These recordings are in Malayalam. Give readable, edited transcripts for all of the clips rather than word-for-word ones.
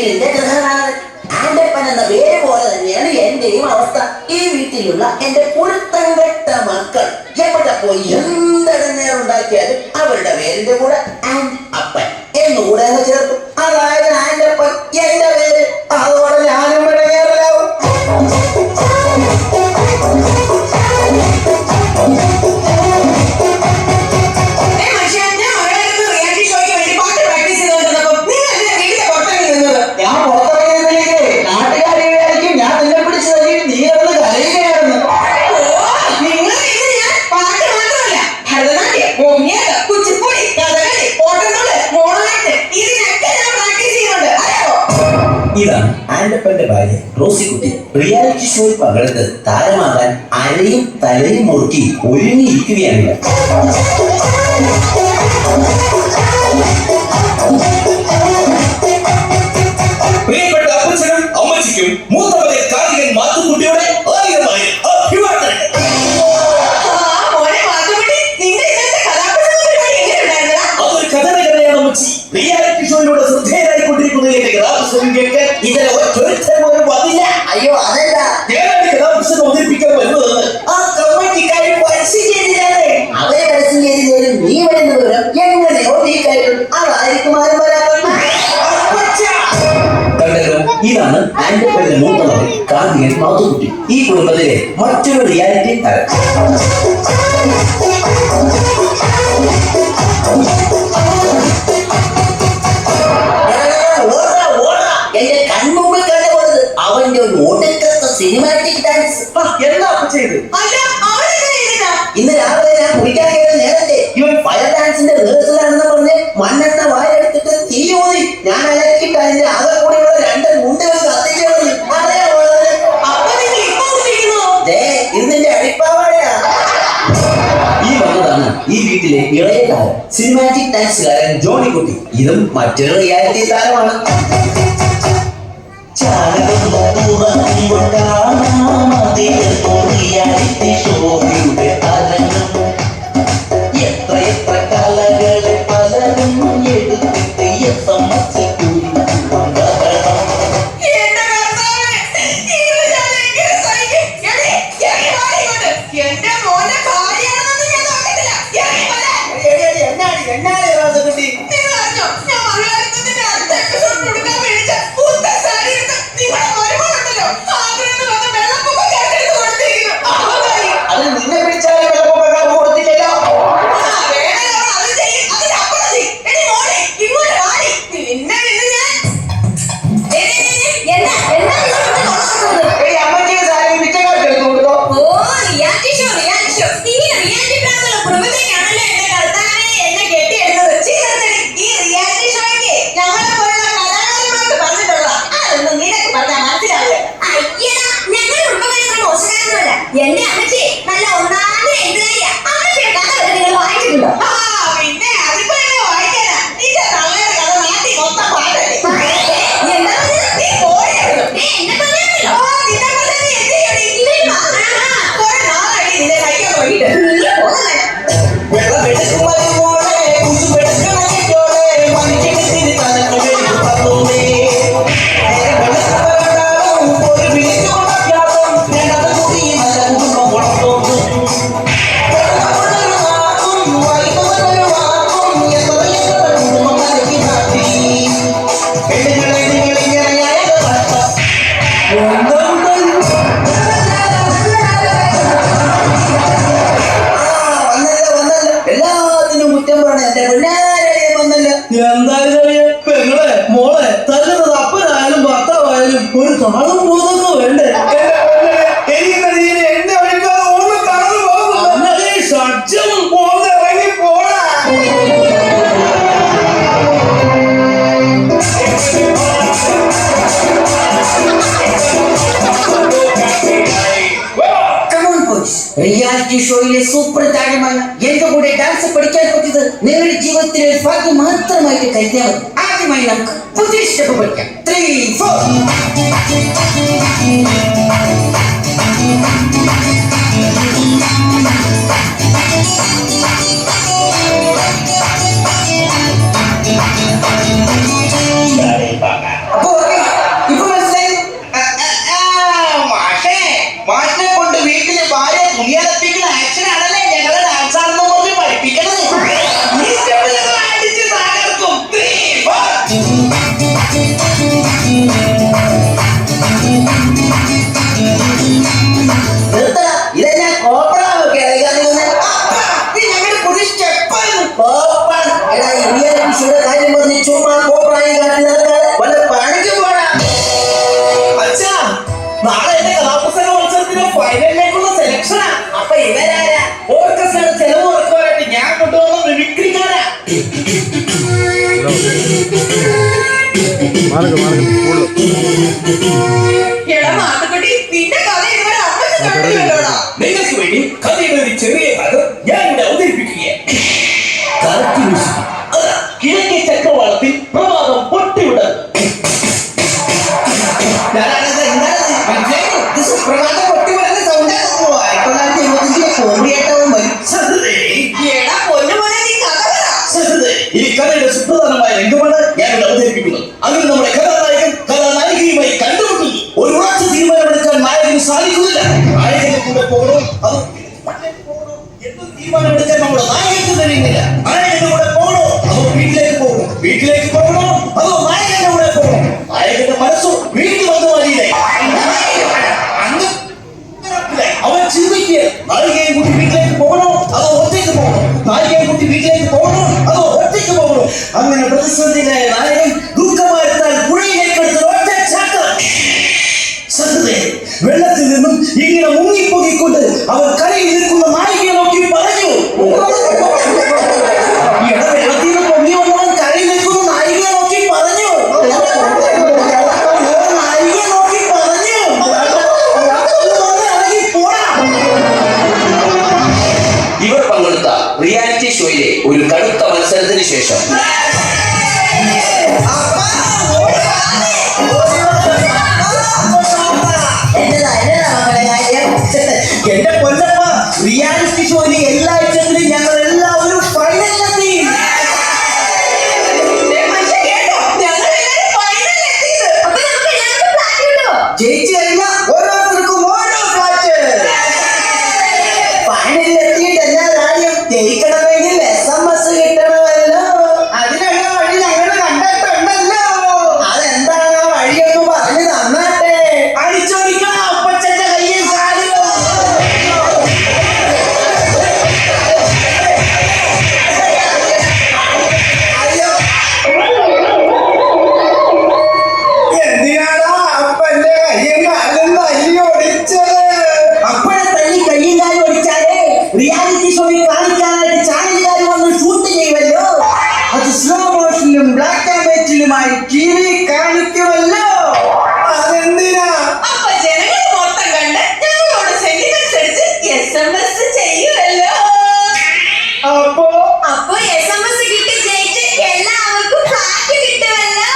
വീടിന്റെ ഗൃഹനാഥൻ. ആൻഡപ്പൻ എന്ന പേര് പോലെ തന്നെയാണ് എന്റെയും അവസ്ഥ. ഈ വീട്ടിലുള്ള എന്റെ പുഴുത്തം കെട്ട മക്കൾ എവിടെ പോയി എന്തെടുന്നേറുണ്ടാക്കിയാലും അവരുടെ പേരിന്റെ കൂടെ ആൻഡ് അപ്പൻ എന്നുകൂടെ അങ്ങ് ചേർക്കും. അതായത് ആൻഡപ്പൻ എന്റെ പേര്. അതോടെ ഞാനും ഇടങ്ങേറിലാവും. ഇതാണ് ആൻഡപ്പന്റെ ഭാര്യ റോസിക്കുട്ടി. റിയാലിറ്റി ഷോയിൽ പങ്കെടുത്ത് താരമാകാൻ അരയും തലയും മുറുക്കി ഒരുങ്ങിയിരിക്കുകയാണ്. പ്രിയപ്പെട്ട അപ്പച്ചനും അമ്മച്ചിക്കും മൂത്തമകൻ കാർത്തികൻ മാത്തുക്കുട്ടിയുടെ ആയിരമായ അഭിവാദനങ്ങൾ. അതൊരു കഥനകഥയാണ് അമ്മച്ചി. റിയാലിറ്റി ഷോയിലൂടെ ശ്രദ്ധേയരായിക്കൊണ്ടിരിക്കുന്ന എന്റെ കഥാപ്രസംഗം കേൾക്കാൻ ഇതിലെ ഒറ്റൊരുത്തരും വന്നില്ല. അയ്യോ അതല്ല, ഞാനാണ് കഥാപ്രസംഗം അവതരിപ്പിക്കാൻ വരുന്നതെന്ന് ആ കമ്മിറ്റിക്കാരി പരസ്യം ചെയ്തില്ലാതെ. അവരെ പരസ്യം ചെയ്തേരും നീ വരുന്ന വിവരം എങ്ങനെയോ നീ കയറ്റും. അതായിരിക്കും ആരും വരാൻ. കണ്ടല്ലോ, ഇതാണ് ആൻഡപ്പന്റെ മൂത്ത മകൻ കാർത്തികൻ മാത്തുക്കുട്ടി. ഈ കുടുംബത്തിലെ മറ്റൊരു റിയാലിറ്റി താരം. എന്റെ കൺമുമ്പിൽ കണ്ടുപോയത് അവന്റെ ഒരു ഒടുക്കത്തെ സിനിമാറ്റിക് ഡാൻസ്. എന്താ ചെയ്ത്? ഇന്ന് രാവിലെ ഞാൻ കുടിക്കാൻ കയറിയ നേരത്തെ ഇവൻ ഫയർ ഡാൻസിന്റെ റിഹേഴ്സലാണെന്ന് പറഞ്ഞ് മണ്ണെണ്ണ വായെടുത്തിട്ട് തീ ഊതി. ഞാൻ അലക്കിട്ട് അതിന്റെ ആകെ കൂടിയുള്ള 2 മുണ്ടുകൾ കത്തിച്ചു കളഞ്ഞു. ഇതിന്റെ അടിപ്പാവാടയാ. ഈ വന്നതാണ് ഈ വീട്ടിലെ ഇളയ താരം, സിനിമാറ്റിക് ഡാൻസുകാരൻ ജോണിക്കുട്ടി. ഇതും മറ്റൊരു റിയാലിറ്റി താരമാണ്. എത്ര കലകളെ പലരും എടുത്തിട്ട് എന്റെ അമ്മച്ചി നല്ല ഒന്നാമത് എഴുതാരിയാ. അമ്മച്ചിയുടെ കഥ നിങ്ങൾ വായിച്ചിട്ടുണ്ടോ? പിന്നെ അതിപ്പോ എന്നെ വായിക്കാനാ. നിന്റെ തള്ളയുടെ കഥ നാട്ടി മൊത്തം പാടല്ലേ. എന്താ നീ പോയല്ലോ. എന്നെ പറയാമല്ലോ. നിന്നെ പോലെ നീ എന്ത് ചെയ്യണേ? കുറെ നാളായി നിന്നെ കഴിക്കാൻ പോയിട്ട്. നീ പോകുന്നേ പെങ്ങളെ മോളെ തല്ലുന്നത് അപ്പനായാലും ഭർത്താവായാലും ഒരു താളം ബോധമൊക്കെ വേണ്ടേ? എന്നെ ഒഴിക്കാതെ ഒന്ന് കടന്നു പോകുന്നു. സജ്ജം പോന്ന് ഇറങ്ങി പോടാ. റിയാലിറ്റി ഷോയിലെ സൂപ്പർ താരമായ എന്റെ കൂടെ ഡാൻസ് പഠിക്കാൻ പറ്റിയത് നിങ്ങളുടെ ജീവിതത്തിലെ ഒരു ഭാഗ്യം മാത്രമായിട്ട് കരുതിയാൽ മതി. ആദ്യമായി നമുക്ക് പുതിയ സ്റ്റെപ്പ് പഠിക്കാം. 3, 4. അപ്പോ മാറ്റിനെ കൊണ്ട് വീട്ടില് ഭാര്യ തുണിയലപ്പിക്കുന്ന ആക്ഷനാണല്ലേ ഞങ്ങളെ ഡാൻസാണെന്ന് പറഞ്ഞ് പഠിപ്പിക്കണത്. ഈ step ഞങ്ങൾ അടിച്ച് തകർക്കും. 3, 4. നിർത്തടാ, ഇതെല്ലാം കോപ്പറാവൊക്കെ ഞങ്ങളുടെ പുതിയ സ്റ്റെപ്പാണ്. കോപ്പൺ. എടാ, ഈ റിയാലിറ്റി കാര്യം പറഞ്ഞ് ചുമ്മാ കോപ്പറായി കാട്ടി നടക്കാതെ വല്ല പണിക്ക് പോടാ. അച്ഛാ, നാളെ എന്റെ കഥാപുസ്തക മത്സരത്തിന് ഫൈനലിലേക്കുള്ള സെലക്ഷനാ. അപ്പൊ ഇവരാരാ? ഓർക്കസ്ട്രയുടെ ചെലവ് കുറക്കുവാനായിട്ട് ഞാൻ കൊണ്ടുവന്ന മിമിക്രിക്കാരാ. എടാ മാത്തുക്കുട്ടി, നിന്റെ കഥ ഇതുവരെ അമ്മച്ചി കണ്ടില്ലല്ലോടാ. നിങ്ങൾക്ക് വേണ്ടി കഥയുടെ ഒരു ചെറിയ ഭാഗം ഞാൻ ഇവിടെ അവതരിപ്പിക്കുകയാണ്. Correct music. അതാ, കിഴക്കേ ചക്രവാളത്തിൽ പ്രഭാതം പൊട്ടിവിടുന്നത്. എടാ പൊന്നുമോനെ, നീ കഥ പറ. ഈ കഥയുടെ സുപ്രധാനമായ രംഗമാണ് ഞാൻ ഇവിടെ അവതരിപ്പിക്കുന്നത്. അങ്ങനെ നമ്മുടെ കഥാനായകൻ കഥാനായികയുമായി കണ്ടുമുട്ടുന്നു. ഒരു ഉറച്ച തീരുമാനമെടുക്കാൻ നായകന് സാധിക്കുന്നില്ല. നായകന്റെ കൂടെ പോകണോ അതോ വീട്ടിലേക്ക് പോകണോ എന്നൊരു തീരുമാനമെടുക്കാൻ നമ്മുടെ നായകന് കഴിയുന്നില്ല. നായകന്റെ കൂടെ പോകണോ അതോ വീട്ടിലേക്ക് പോകണോ? വീട്ടിലേക്ക് പോകണോ അതോ നായകന്റെ കൂടെ പോകണോ? നായകന്റെ മനസ്സോ വീട്ടിൽ വന്നു വരിയില്ലേ? അവൻ ചിന്തിക്കുക, നായികയെ കൂട്ടി വീട്ടിലേക്ക് പോകണോ അതോ ഒറ്റയ്ക്ക് പോകണോ? നായികയെ കൂട്ടി വീട്ടിലേക്ക് പോകണോ അതോ ഒറ്റയ്ക്ക് പോകണോ? അങ്ങനെ പ്രതിസന്ധിയിലായ നായകൻ ദുഃഖമായിരുത്താൻ പുഴയിലേക്ക് എടുത്ത ഒറ്റ ചാട്ടം. സത്യത്തെ വെള്ളത്തിൽ നിന്നും ഇങ്ങനെ മുങ്ങിപ്പൊങ്ങിക്കൊണ്ട് അവർ കരയിൽ നിൽക്കുന്ന നായികയെ നോക്കി പറഞ്ഞു. വെള്ളത്തിൽ നിന്ന് പൊങ്ങി വന്നവൻ കരയിൽ നിൽക്കുന്ന നായികയെ നോക്കി പറഞ്ഞു. നായികയെ നോക്കി പറഞ്ഞു. ഇവർ പങ്കെടുത്ത റിയാലിറ്റി ഷോയിലെ ഒരു കടുത്ത മത്സരത്തിന് ശേഷം എന്റെ പൊന്നപ്പ, റിയാലിറ്റി ഷോയിലെ എല്ലാ ആഴ്ചകളിലും ഞങ്ങൾ എല്ലാവരും ഫൈനലിലെത്തി. ജയിച്ചു കഴിഞ്ഞാൽ ഓരോരുത്തർക്കും ഓരോ ഫ്ലാറ്റ്. ഫൈനലിലെത്തിയിട്ട് എല്ലാ കാര്യം ജയിക്കണമെങ്കിൽ SMS കിട്ടണമല്ലോ. അതിനുള്ള വഴി ഞങ്ങൾ കണ്ടിട്ടുണ്ടല്ലോ. അതെന്താണ് ആ വഴിയൊന്ന് പറഞ്ഞു തന്നാട്ടെ. അടിച്ചോടിക്കണം അപ്പച്ചന്റെ കയ്യിൽ കാര്യം. എന്തിനാടാ അപ്പന്റെ കയ്യും കാലും തല്ലി ഒടിച്ചത്? അപ്പഴെ തല്ലി കയ്യും കാലും ഒടിച്ചാലേ റിയാലിറ്റി ഷോയിൽ കാണിക്കാനായിട്ട് ചാനലുകാർ വന്ന് ഷൂട്ട് ചെയ്യുമല്ലോ. അത് സ്ലോ മോഷനിലും ബ്ലാക്ക് ആൻഡ് വൈറ്റിലുമായി TV കാണിക്കുമല്ലോ. അതെന്തിനാ? അപ്പൊ ജനങ്ങൾ മൊത്തം കണ്ട് ഞങ്ങളോട് സെന്റിമെന്റ്സ് അടിച്ച് SMS ചെയ്യുമല്ലോ. അപ്പോ അപ്പൊ SMS കിട്ടി ജയിച്ച് എല്ലാവർക്കും ഫ്ലാറ്റ് കിട്ടുമല്ലോ.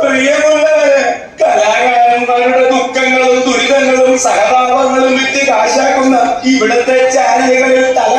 പ്രിയമുള്ളവരെ, കലാകാരന്മാരുടെ ദുഃഖങ്ങളും ദുരിതങ്ങളും സഹതാപങ്ങളും വിറ്റ് കാശാക്കുന്ന ഇവിടുത്തെ ചാനലുകളിൽ തല